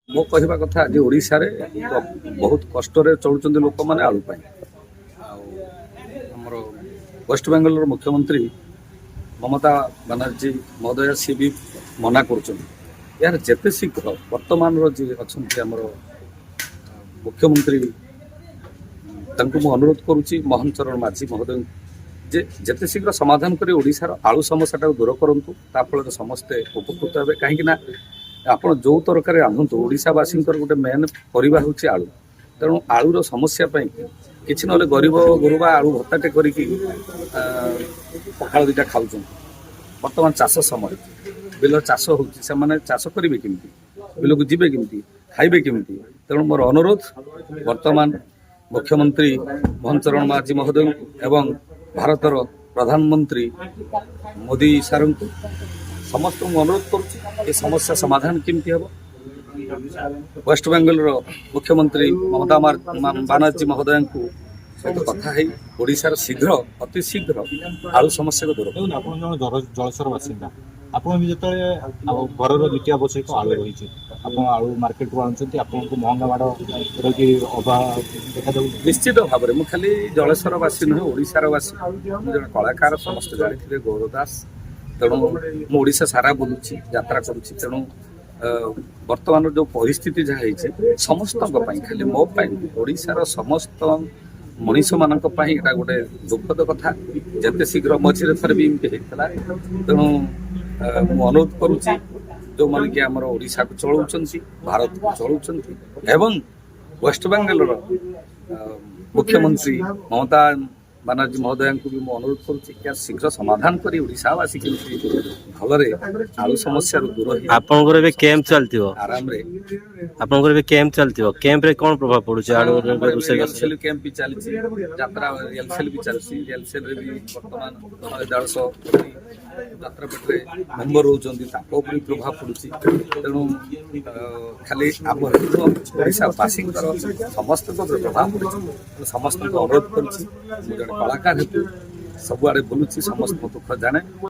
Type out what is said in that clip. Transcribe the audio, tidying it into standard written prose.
मो कहवा कथा आज ओडिशा रे बहुत कष्ट चलुचंदी लोक मैंने आलू पाई आमर वेस्ट बेंगल मुख्यमंत्री ममता बनर्जी महोदय सी भी मना कर यार जेते शीघ्र वर्तमान जी अच्छा आमर मुख्यमंत्री मु अनुरोध करुच्ची मोहन चरण माझी महोदय जे जेते शीघ्र समाधान करी ओडिशार आलू समस्या दूर करूँ ताफल समस्ते उपकृत हे कहीं आपण जो तरकारी रांधतु ओडिशावासी गोटे मेन परिवा हूँ आलू तेणु आलूर समस्या किसी ना गरीब गुरुबा आलू भत्ताटे कर पखाड़ दुटा खाऊ बर्तमान चाष समय बिल चाष हो चाष करेंगे केमती बिल को जीवे केमती खाइबे केमती तेणु मोर अनुरोध वर्तमान मुख्यमंत्री मोहन चरण माझी महोदय एवं भारतर प्रधानमंत्री मोदी सार को समस्त अनुरोध कर समस्या समाधान केमती हम वेस्ट बेंगल मुख्यमंत्री ममता बनर्जी महोदय को सहित कथा है ओडिशार शीघ्र अति शीघ्र आलू समस्या को दूर जलसर बासिंदा आपन भी जते घर द्वितीय आवश्यक आलू रही आलू मार्केट को आनुंट आपको महंगा बाड़ कि अभाव देखा निश्चित भाव में खाली जलसरवासी नुहे ओडिशार बासी जन कलाकार समस्त जानी गौर दास तेणु मुझा सारा बुलूची यात्रा करुच्ची तेणु वर्तमान जो परिस्थिति जहाँ समस्त खाली मो ओडिशार समस्त मनीष मान गोटे दुखद कथा जिते शीघ्र मझे थर भी एमती होता तेणु मु अनुरोध करुच्ची जो मैंने कि आम ओडिशा को चलाउछंती भारत को चलाउछंती एवं वेस्ट बेंगल मुख्यमंत्री ममता बनर्जी महोदय को भी अनुरोध करुच्ची शीघ्र समाधान करी ओडिशावासी केमती भलरे आलू समस्या दूर आपनकर कैंप चलती आराम रे आपनकर कैंप चलती कैंप रे कौन प्रभाव पड़ुछ आलू रियल कैंप भी चलती यात्रा रियल भी चलती रियल रे भी वर्तमान 150 यात्रा पेटे मेम्बर होती प्रभाव पड़ुची तेणु खाली आम ओडिशावासी समस्त प्रभाव पड़े समस्त अनुरोध करुच्ची कलाकार हेतु सबुआड़े बुलूची समस्त दुख जाने